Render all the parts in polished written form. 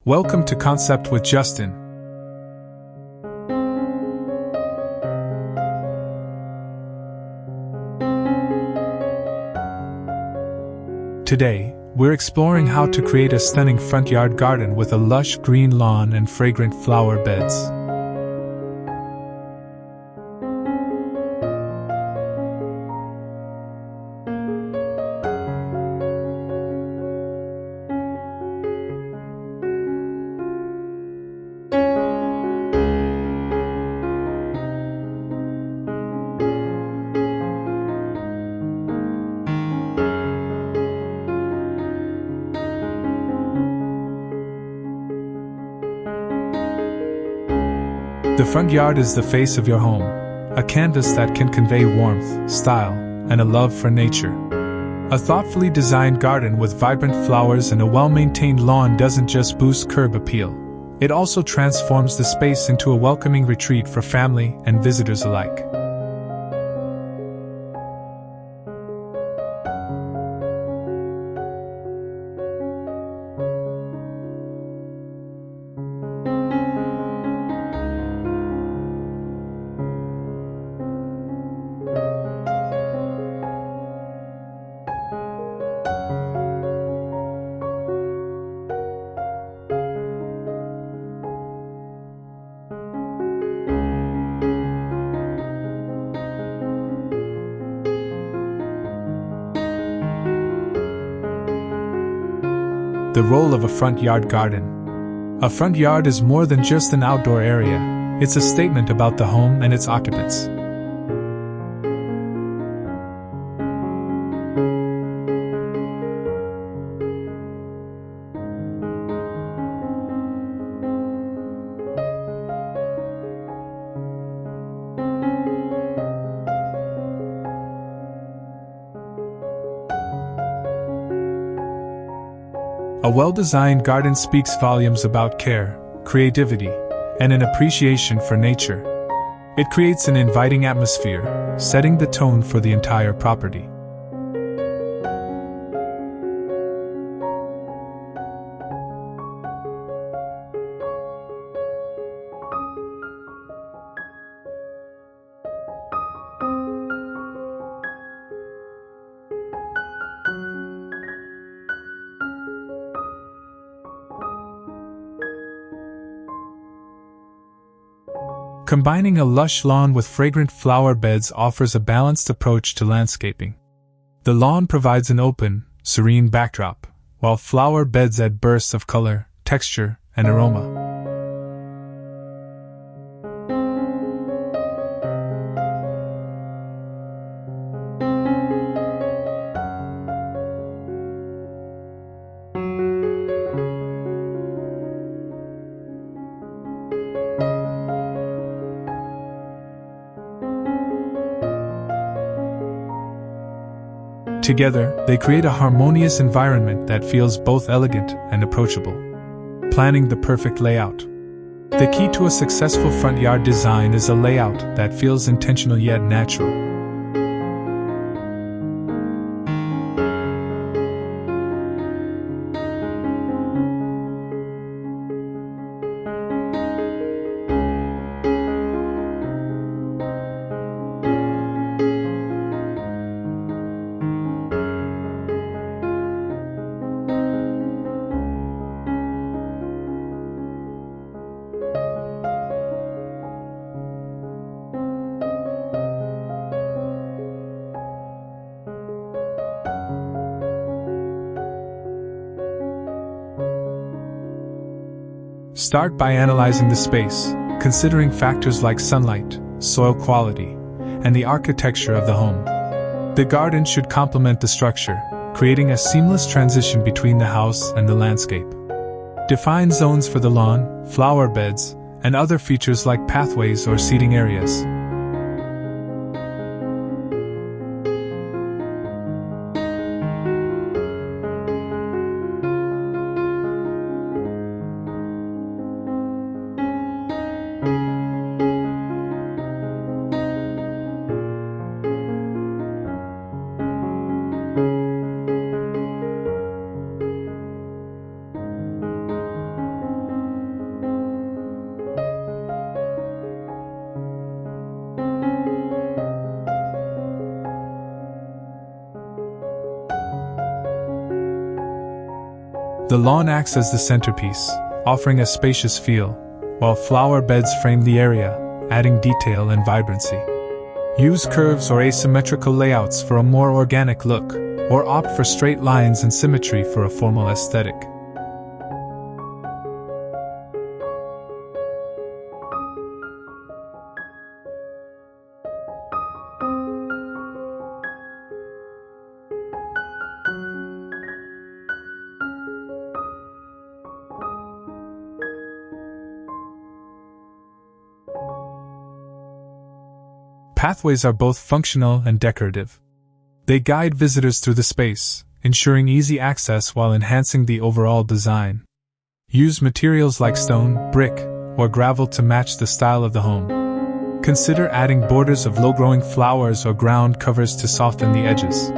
Welcome to Concept with Justin. Today, we're exploring how to create a stunning front yard garden with a lush green lawn and fragrant flower beds. The front yard is the face of your home, a canvas that can convey warmth, style, and a love for nature. A thoughtfully designed garden with vibrant flowers and a well-maintained lawn doesn't just boost curb appeal, it also transforms the space into a welcoming retreat for family and visitors alike. The role of a front yard garden. A front yard is more than just an outdoor area, it's a statement about the home and its occupants. A well-designed garden speaks volumes about care, creativity, and an appreciation for nature. It creates an inviting atmosphere, setting the tone for the entire property. Combining a lush lawn with fragrant flower beds offers a balanced approach to landscaping. The lawn provides an open, serene backdrop, while flower beds add bursts of color, texture, and aroma. Together, they create a harmonious environment that feels both elegant and approachable. Planning the perfect layout. The key to a successful front yard design is a layout that feels intentional yet natural. Start by analyzing the space, considering factors like sunlight, soil quality, and the architecture of the home. The garden should complement the structure, creating a seamless transition between the house and the landscape. Define zones for the lawn, flower beds, and other features like pathways or seating areas. The lawn acts as the centerpiece, offering a spacious feel, while flower beds frame the area, adding detail and vibrancy. Use curves or asymmetrical layouts for a more organic look, or opt for straight lines and symmetry for a formal aesthetic. Pathways are both functional and decorative. They guide visitors through the space, ensuring easy access while enhancing the overall design. Use materials like stone, brick, or gravel to match the style of the home. Consider adding borders of low-growing flowers or ground covers to soften the edges.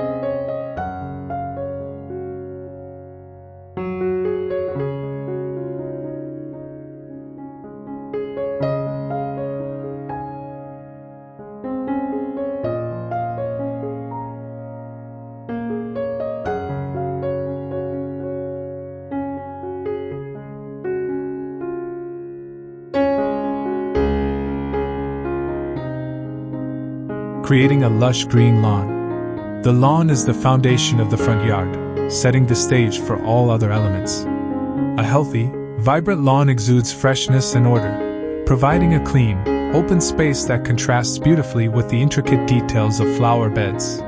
Creating a lush green lawn. The lawn is the foundation of the front yard, setting the stage for all other elements. A healthy, vibrant lawn exudes freshness and order, providing a clean, open space that contrasts beautifully with the intricate details of flower beds.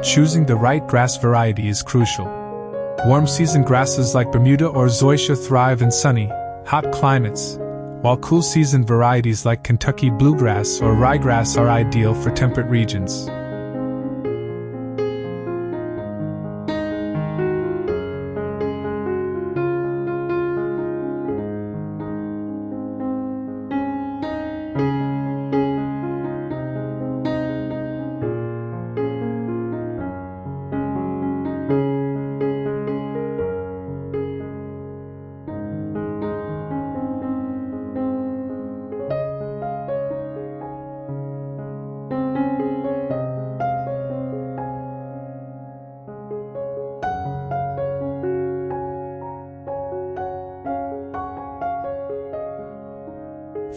Choosing the right grass variety is crucial. Warm season grasses like Bermuda or zoysia thrive in sunny, hot climates, while cool season varieties like Kentucky bluegrass or ryegrass are ideal for temperate regions.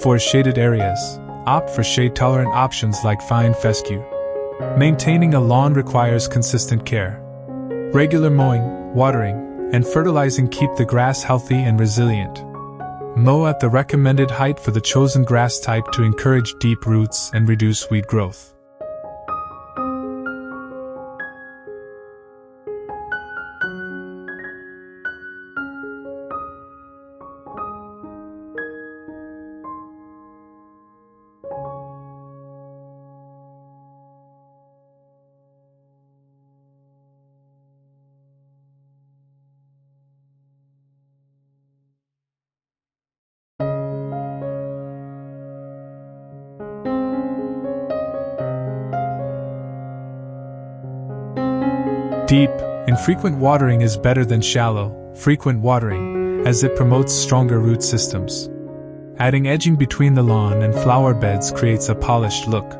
For shaded areas, opt for shade-tolerant options like fine fescue. Maintaining a lawn requires consistent care. Regular mowing, watering, and fertilizing keep the grass healthy and resilient. Mow at the recommended height for the chosen grass type to encourage deep roots and reduce weed growth. Deep, infrequent watering is better than shallow, frequent watering, as it promotes stronger root systems. Adding edging between the lawn and flower beds creates a polished look.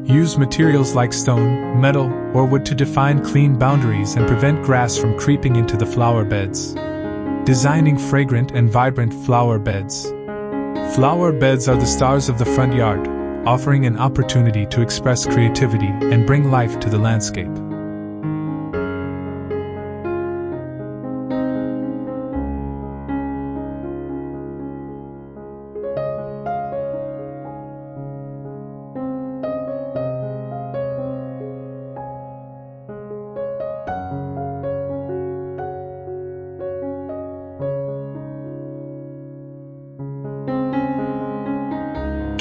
Use materials like stone, metal, or wood to define clean boundaries and prevent grass from creeping into the flower beds. Designing fragrant and vibrant flower beds. Flower beds are the stars of the front yard, offering an opportunity to express creativity and bring life to the landscape.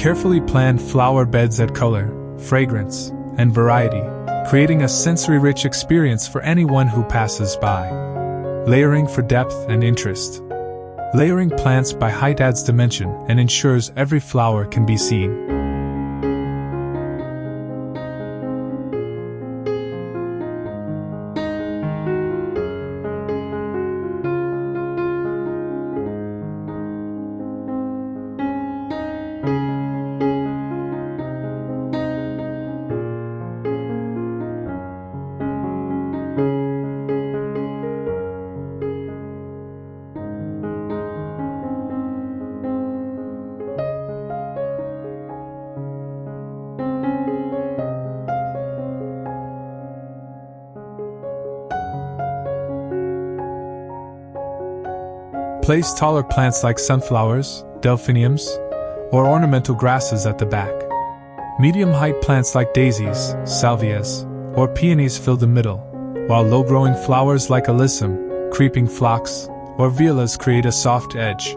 Carefully plan flower beds add color, fragrance, and variety, creating a sensory-rich experience for anyone who passes by. Layering for depth and interest. Layering plants by height adds dimension and ensures every flower can be seen. Place taller plants like sunflowers, delphiniums, or ornamental grasses at the back. Medium-height plants like daisies, salvias, or peonies fill the middle, while low-growing flowers like alyssum, creeping phlox, or violas create a soft edge.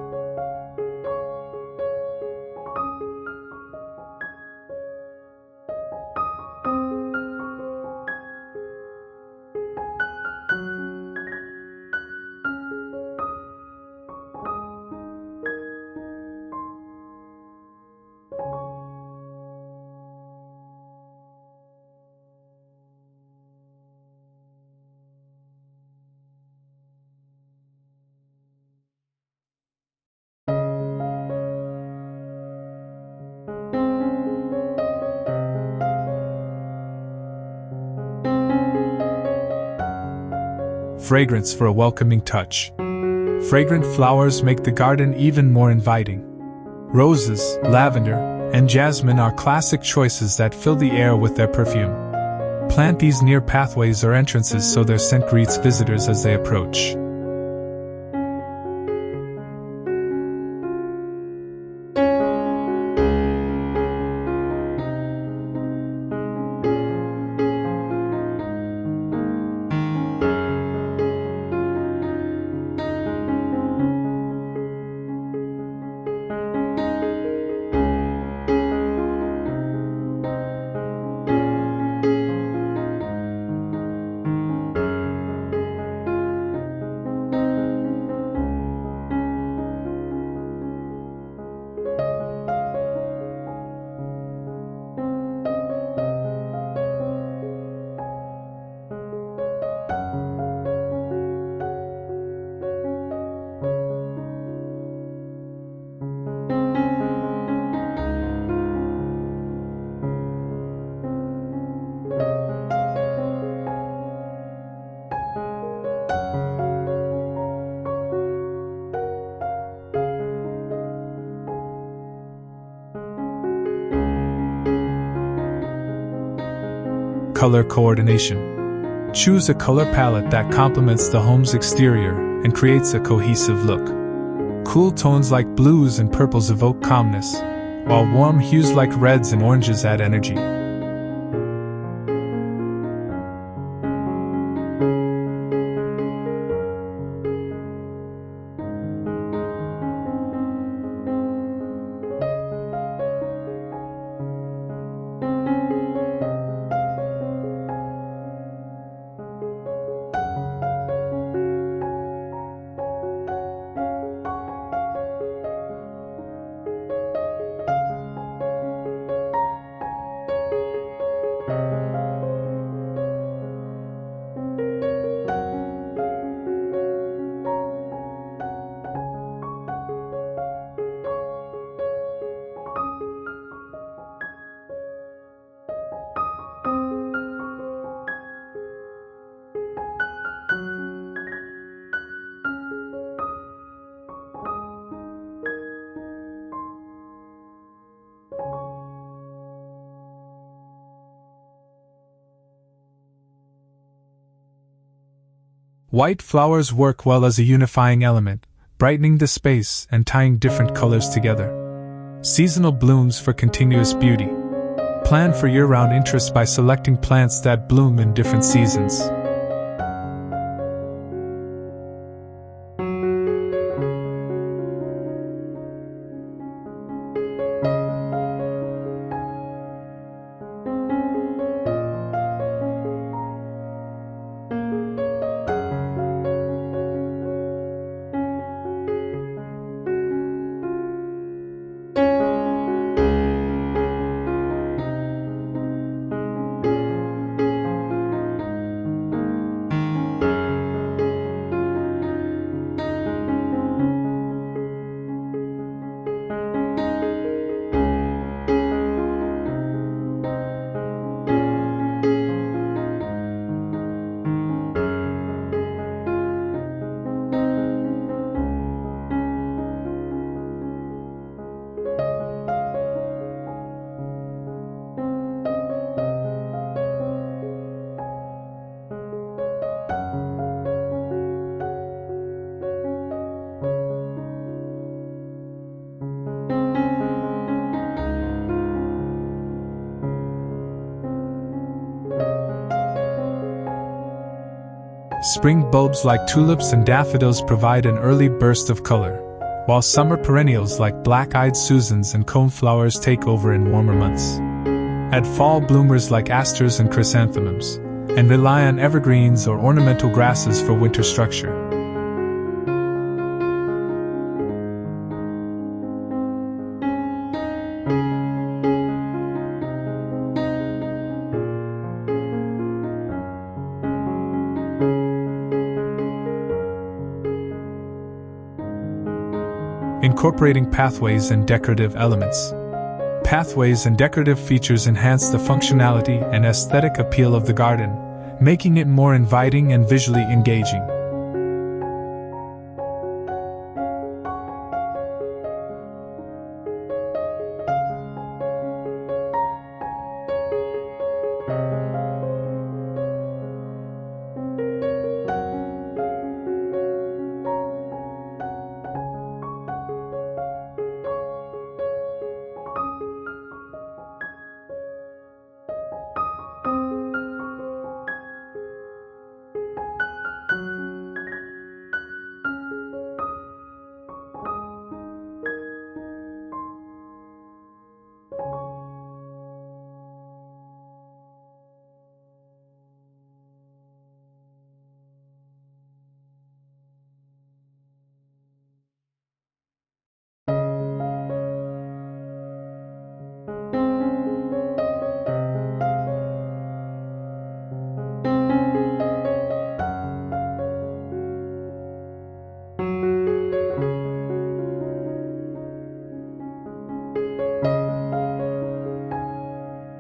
Fragrance for a welcoming touch. Fragrant flowers make the garden even more inviting. Roses, lavender, and jasmine are classic choices that fill the air with their perfume. Plant these near pathways or entrances so their scent greets visitors as they approach. Color coordination. Choose a color palette that complements the home's exterior and creates a cohesive look. Cool tones like blues and purples evoke calmness, while warm hues like reds and oranges add energy. White flowers work well as a unifying element, brightening the space and tying different colors together. Seasonal blooms for continuous beauty. Plan for year-round interest by selecting plants that bloom in different seasons. Spring bulbs like tulips and daffodils provide an early burst of color, while summer perennials like black-eyed Susans and coneflowers take over in warmer months. Add fall bloomers like asters and chrysanthemums, and rely on evergreens or ornamental grasses for winter structure. Incorporating pathways and decorative elements. Pathways and decorative features enhance the functionality and aesthetic appeal of the garden, making it more inviting and visually engaging.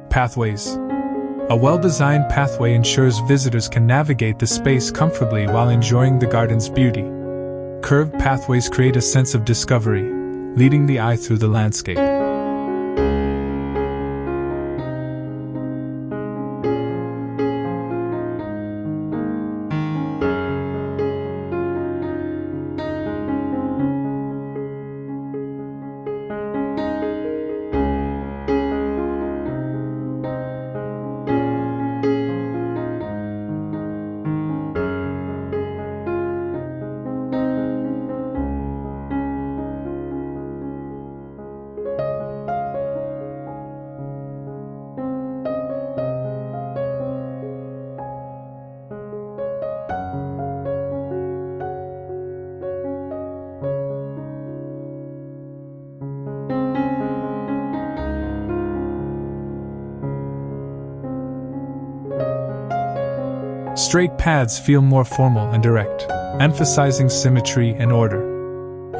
Pathways. A well-designed pathway ensures visitors can navigate the space comfortably while enjoying the garden's beauty. Curved pathways create a sense of discovery, leading the eye through the landscape. Straight paths feel more formal and direct, emphasizing symmetry and order.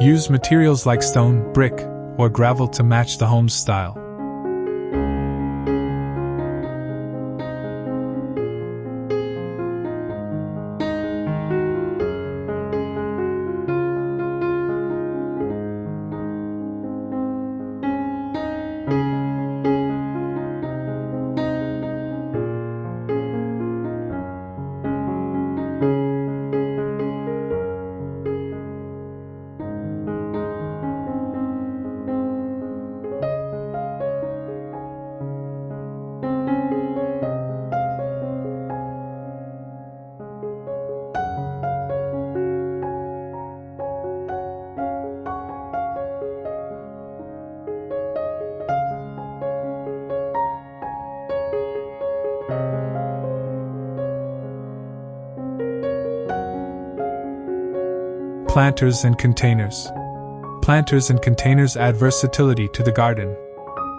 Use materials like stone, brick, or gravel to match the home's style. Planters and containers. Planters and containers add versatility to the garden.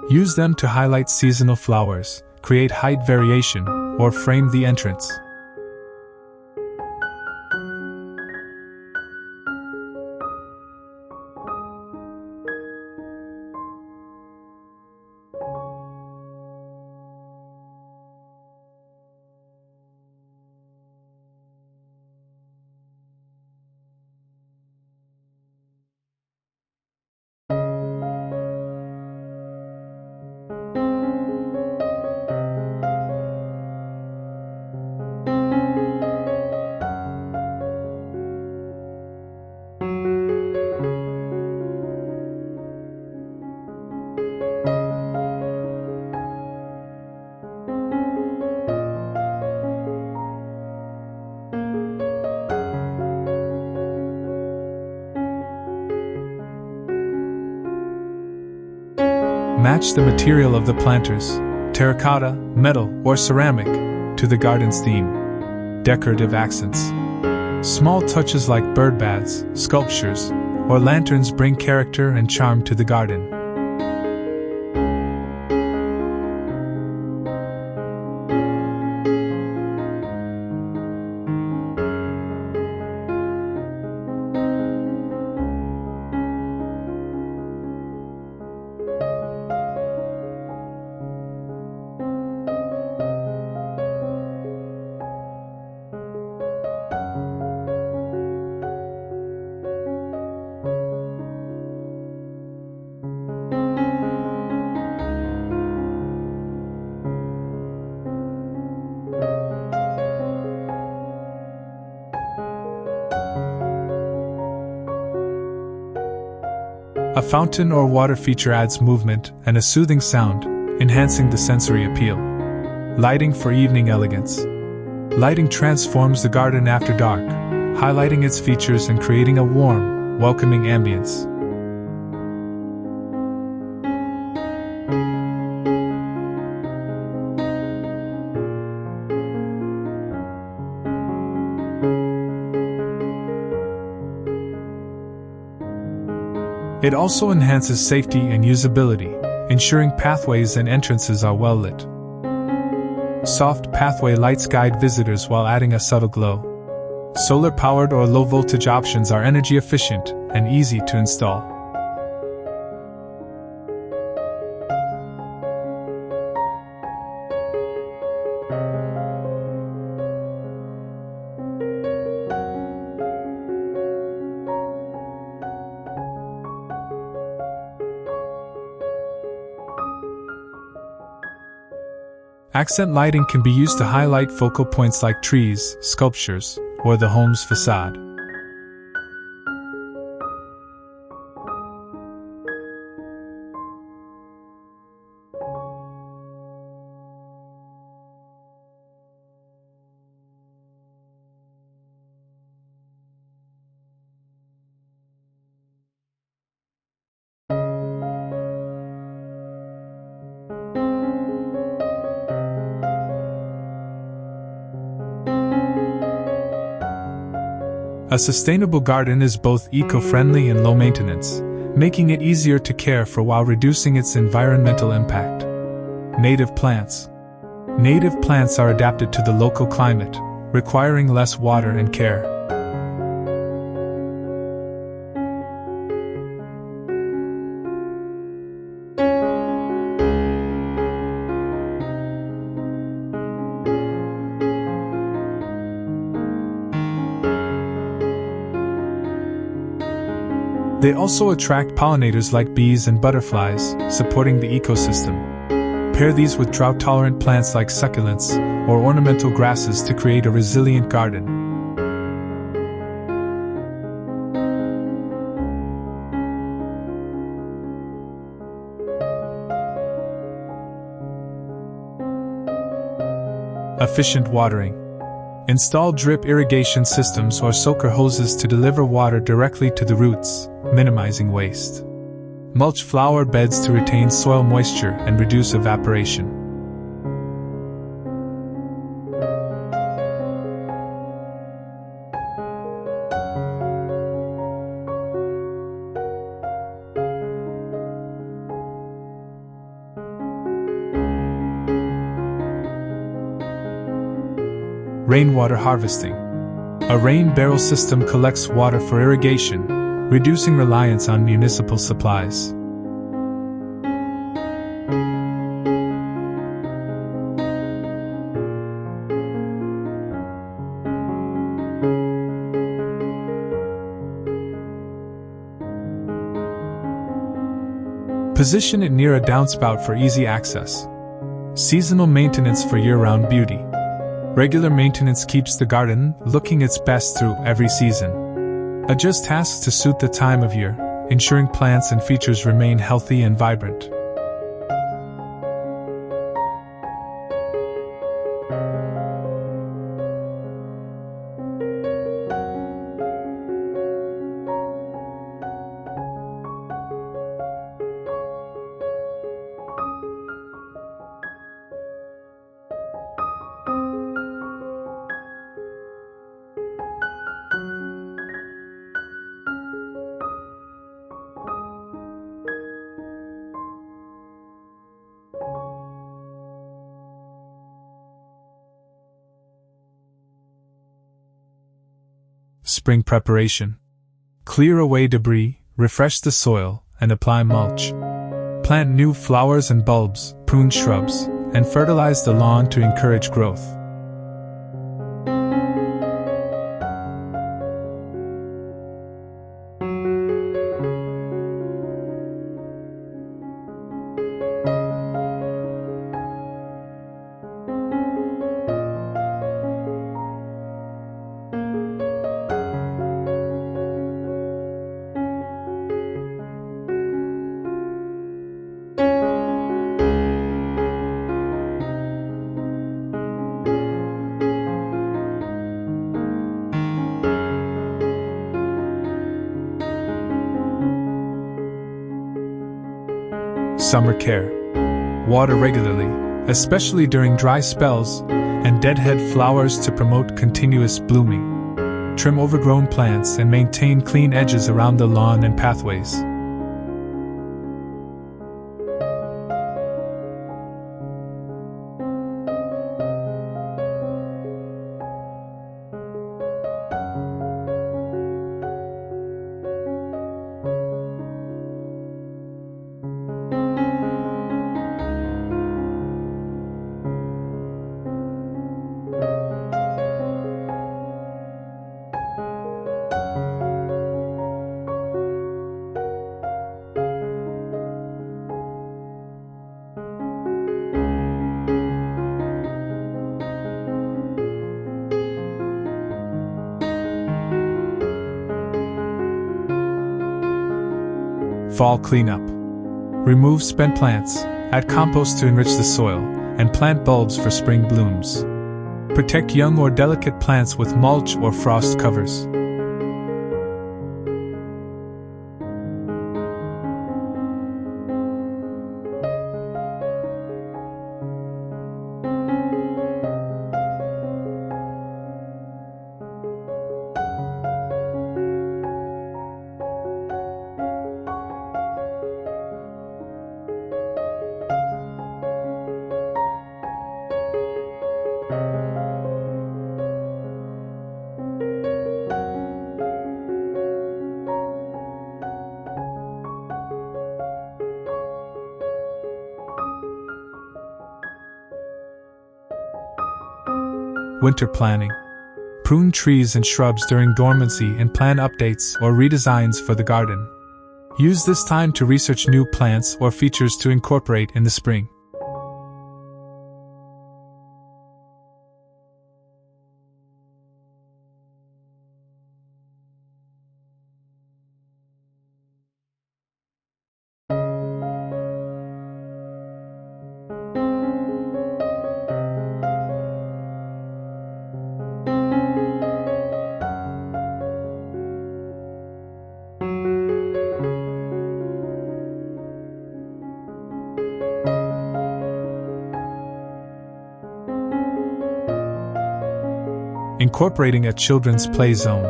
Use them to highlight seasonal flowers, create height variation, or frame the entrance. Match the material of the planters, terracotta, metal, or ceramic, to the garden's theme. Decorative accents. Small touches like bird baths, sculptures, or lanterns bring character and charm to the garden. A fountain or water feature adds movement and a soothing sound, enhancing the sensory appeal. Lighting for evening elegance. Lighting transforms the garden after dark, highlighting its features and creating a warm, welcoming ambience. It also enhances safety and usability, ensuring pathways and entrances are well lit. Soft pathway lights guide visitors while adding a subtle glow. Solar-powered or low-voltage options are energy efficient and easy to install. Accent lighting can be used to highlight focal points like trees, sculptures, or the home's facade. A sustainable garden is both eco-friendly and low-maintenance, making it easier to care for while reducing its environmental impact. Native plants. Native plants are adapted to the local climate, requiring less water and care. They also attract pollinators like bees and butterflies, supporting the ecosystem. Pair these with drought-tolerant plants like succulents or ornamental grasses to create a resilient garden. Efficient watering. Install drip irrigation systems or soaker hoses to deliver water directly to the roots, minimizing waste. Mulch flower beds to retain soil moisture and reduce evaporation. Rainwater harvesting. A rain barrel system collects water for irrigation, reducing reliance on municipal supplies. Position it near a downspout for easy access. Seasonal maintenance for year-round beauty. Regular maintenance keeps the garden looking its best through every season. Adjust tasks to suit the time of year, ensuring plants and features remain healthy and vibrant. spring preparation. Clear away debris, refresh the soil, and apply mulch. Plant new flowers and bulbs, prune shrubs, and fertilize the lawn to encourage growth. Summer care. Water regularly, especially during dry spells, and deadhead flowers to promote continuous blooming. Trim overgrown plants and maintain clean edges around the lawn and pathways. Fall cleanup. Remove spent plants, add compost to enrich the soil, and plant bulbs for spring blooms. Protect young or delicate plants with mulch or frost covers. Winter planning. Prune trees and shrubs during dormancy and plan updates or redesigns for the garden. Use this time to research new plants or features to incorporate in the spring. Incorporating a children's play zone.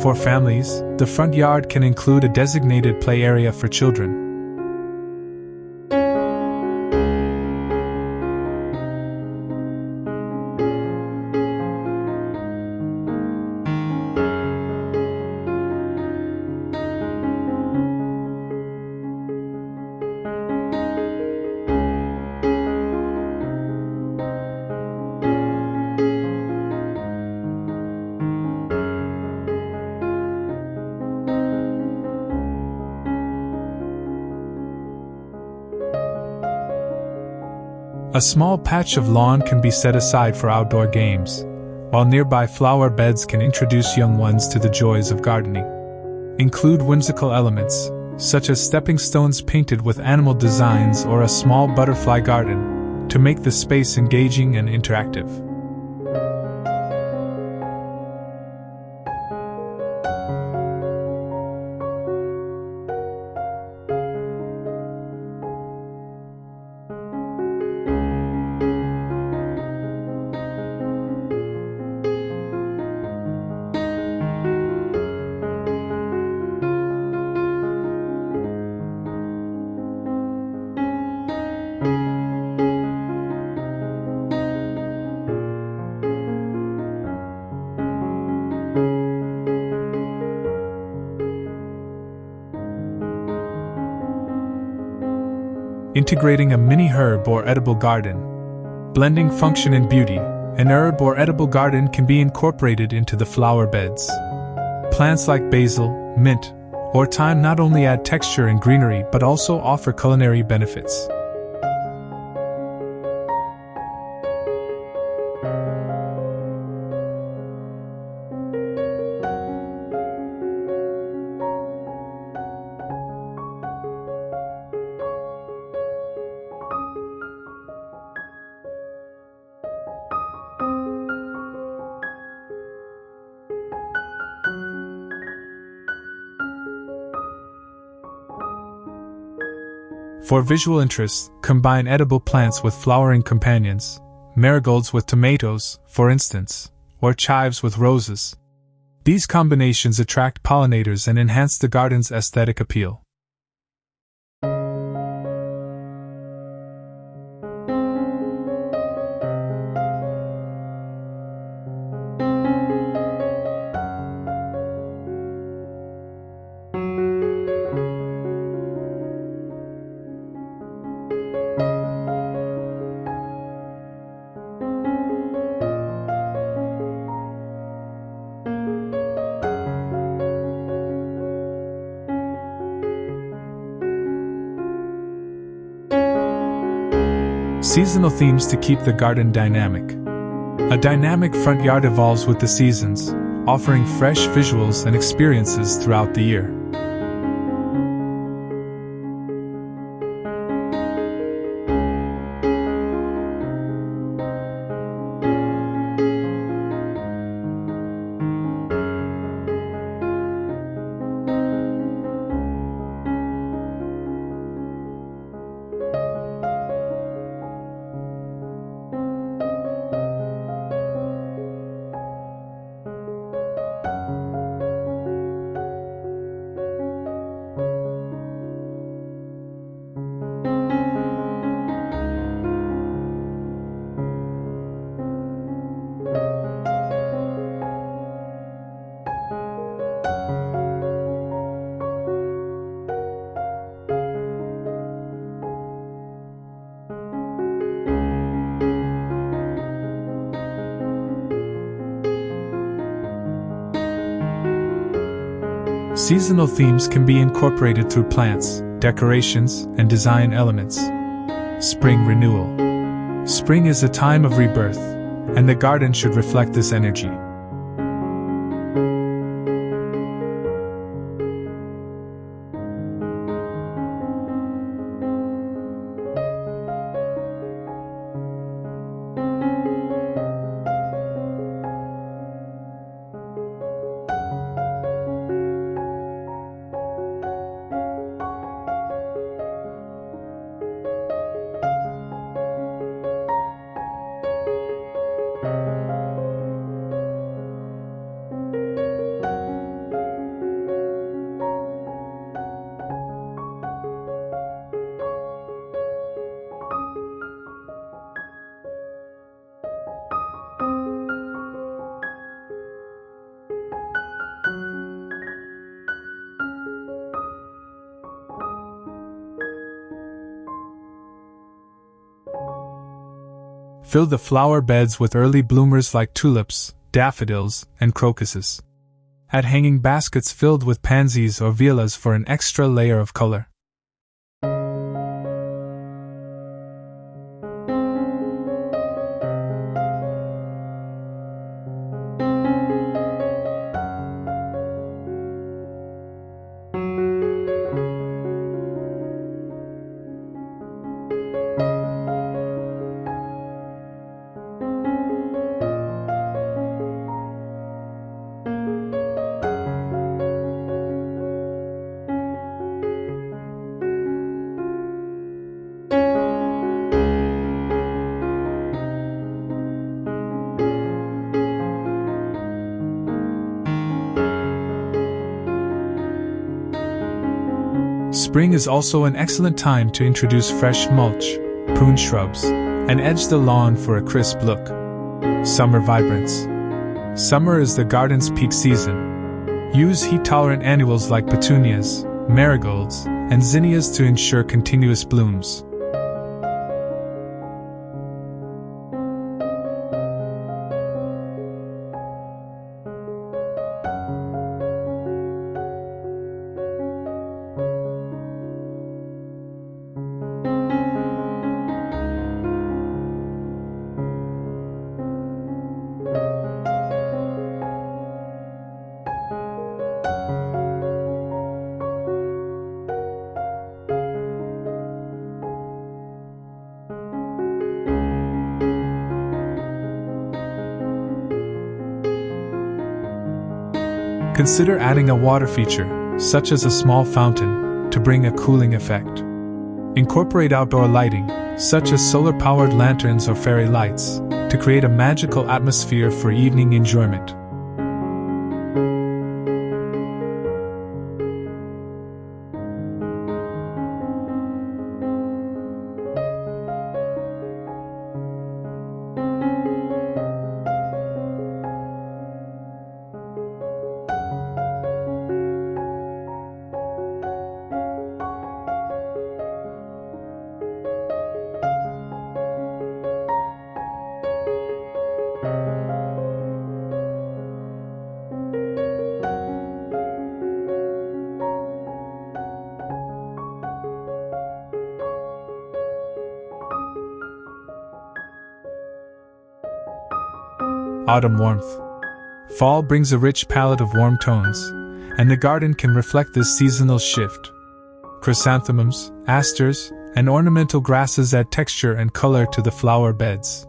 For families, the front yard can include a designated play area for children. A small patch of lawn can be set aside for outdoor games, while nearby flower beds can introduce young ones to the joys of gardening. Include whimsical elements, such as stepping stones painted with animal designs or a small butterfly garden, to make the space engaging and interactive. integrating a mini herb or edible garden. Blending function and beauty, an herb or edible garden can be incorporated into the flower beds. Plants like basil, mint, or thyme not only add texture and greenery but also offer culinary benefits. For visual interest, combine edible plants with flowering companions, marigolds with tomatoes, for instance, or chives with roses. These combinations attract pollinators and enhance the garden's aesthetic appeal. Seasonal themes to keep the garden dynamic. A dynamic front yard evolves with the seasons, offering fresh visuals and experiences throughout the year. Seasonal themes can be incorporated through plants, decorations, and design elements. Spring renewal. Spring is a time of rebirth, and the garden should reflect this energy. Fill the flower beds with early bloomers like tulips, daffodils, and crocuses. Add hanging baskets filled with pansies or violas for an extra layer of color. Spring is also an excellent time to introduce fresh mulch, prune shrubs, and edge the lawn for a crisp look. Summer vibrance. Summer is the garden's peak season. Use heat-tolerant annuals like petunias, marigolds, and zinnias to ensure continuous blooms. Consider adding a water feature, such as a small fountain, to bring a cooling effect. Incorporate outdoor lighting, such as solar-powered lanterns or fairy lights, to create a magical atmosphere for evening enjoyment. Autumn warmth. Fall brings a rich palette of warm tones, and the garden can reflect this seasonal shift. Chrysanthemums, asters, and ornamental grasses add texture and color to the flower beds.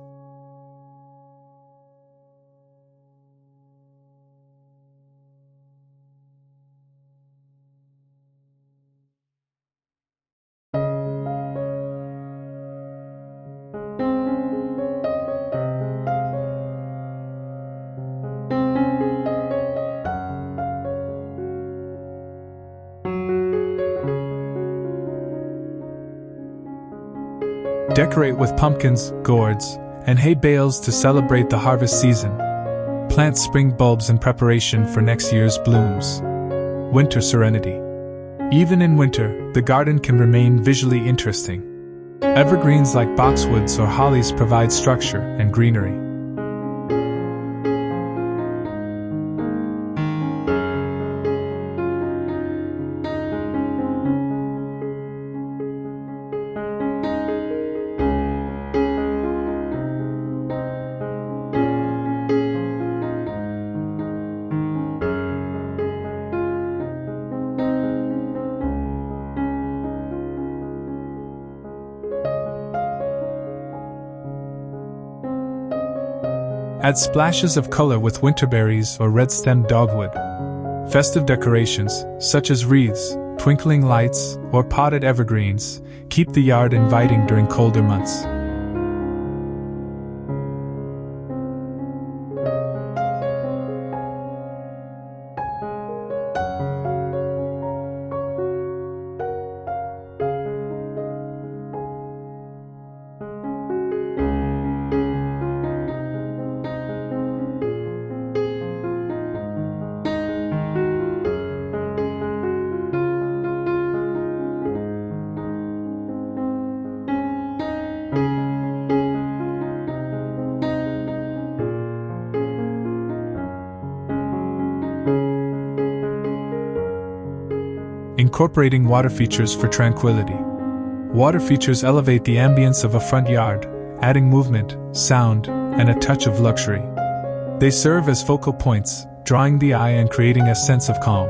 Decorate with pumpkins, gourds, and hay bales to celebrate the harvest season. Plant spring bulbs in preparation for next year's blooms. Winter serenity. Even in winter, the garden can remain visually interesting. Evergreens like boxwoods or hollies provide structure and greenery. Add splashes of color with winterberries or red-stemmed dogwood. Festive decorations, such as wreaths, twinkling lights, or potted evergreens, keep the yard inviting during colder months. Incorporating water features for tranquility. Water features elevate the ambience of a front yard, adding movement, sound, and a touch of luxury. They serve as focal points, drawing the eye and creating a sense of calm.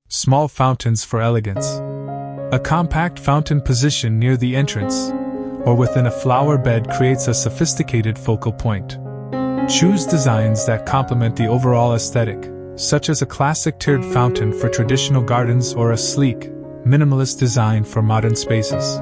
Small fountains for elegance. A compact fountain positioned near the entrance or within a flower bed creates a sophisticated focal point. Choose designs that complement the overall aesthetic, such as a classic tiered fountain for traditional gardens or a sleek, minimalist design for modern spaces.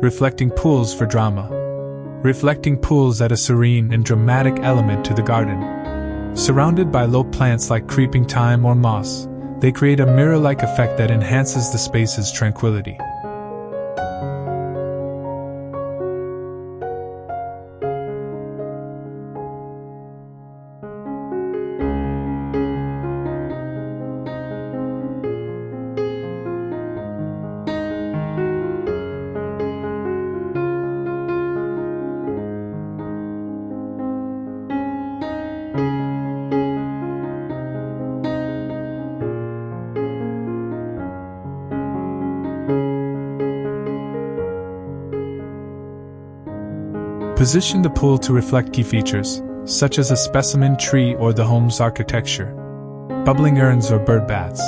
Reflecting pools for drama. Reflecting pools add a serene and dramatic element to the garden. Surrounded by low plants like creeping thyme or moss, they create a mirror-like effect that enhances the space's tranquility. Position the pool to reflect key features, such as a specimen tree or the home's architecture. Bubbling urns or bird baths.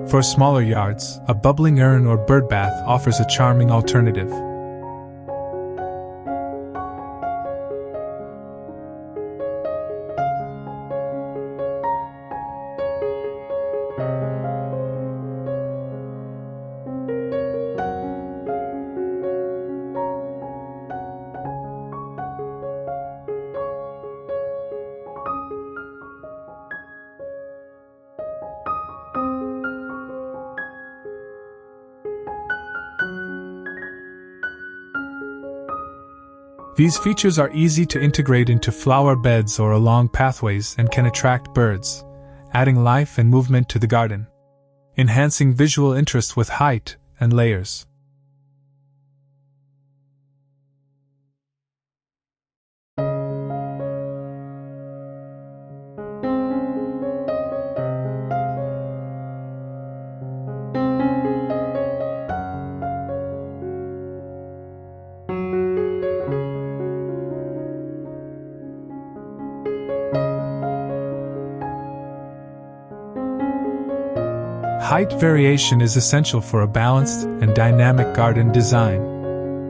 For smaller yards, a bubbling urn or bird bath offers a charming alternative. These features are easy to integrate into flower beds or along pathways and can attract birds, adding life and movement to the garden, enhancing visual interest with height and layers. Height variation is essential for a balanced and dynamic garden design.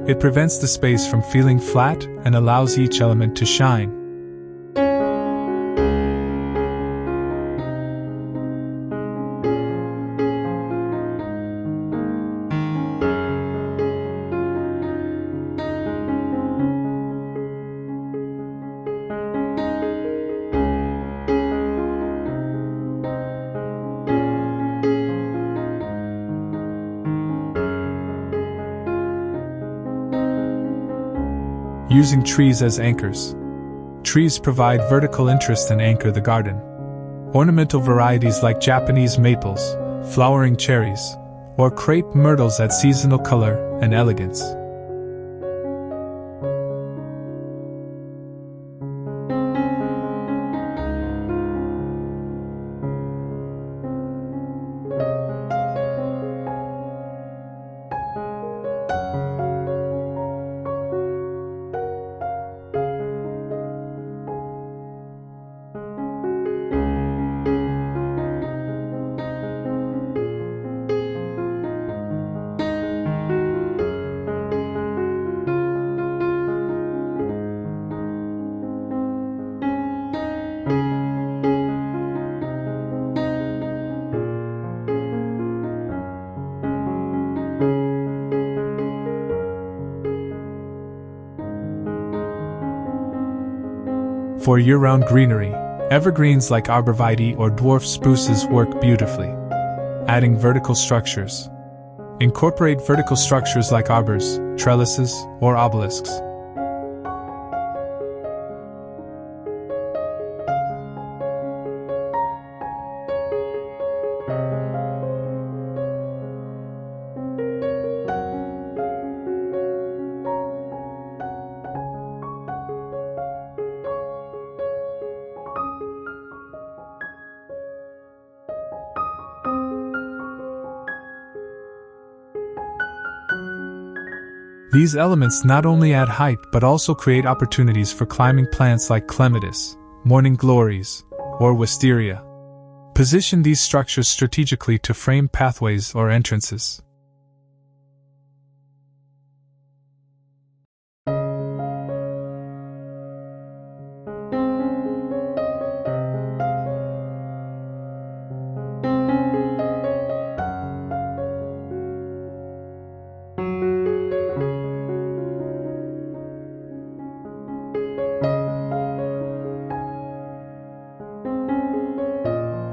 It prevents the space from feeling flat and allows each element to shine. Using trees as anchors. Trees provide vertical interest and anchor the garden. Ornamental varieties like Japanese maples, flowering cherries, or crepe myrtles add seasonal color and elegance. For year-round greenery, evergreens like arborvitae or dwarf spruces work beautifully. Adding vertical structures. Incorporate vertical structures like arbors, trellises, or obelisks. These elements not only add height but also create opportunities for climbing plants like clematis, morning glories, or wisteria. Position these structures strategically to frame pathways or entrances.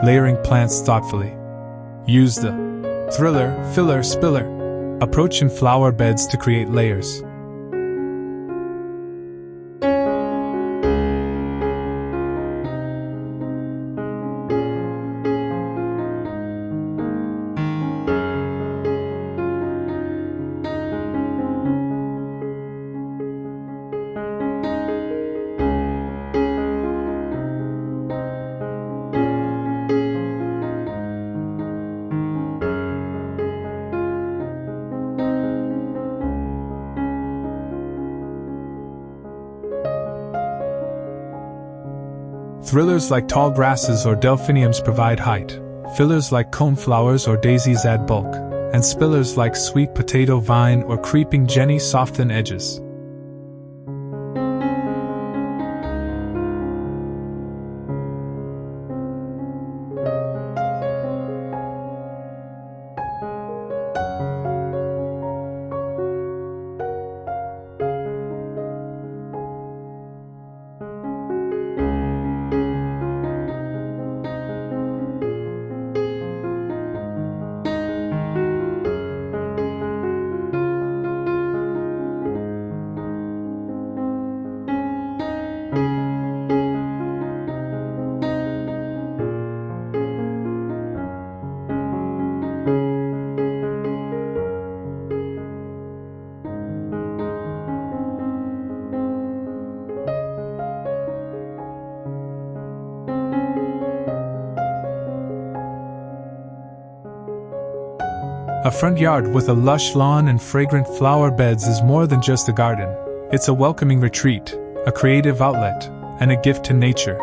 Layering plants thoughtfully. Use the thriller, filler, spiller approach in flower beds to create layers. Thrillers like tall grasses or delphiniums provide height, fillers like coneflowers or daisies add bulk, and spillers like sweet potato vine or creeping jenny soften edges. A front yard with a lush lawn and fragrant flower beds is more than just a garden. It's a welcoming retreat, a creative outlet, and a gift to nature.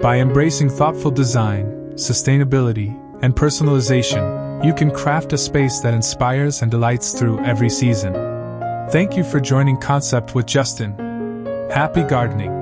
By embracing thoughtful design, sustainability, and personalization, you can craft a space that inspires and delights through every season. Thank you for joining Concept with Justin. Happy gardening!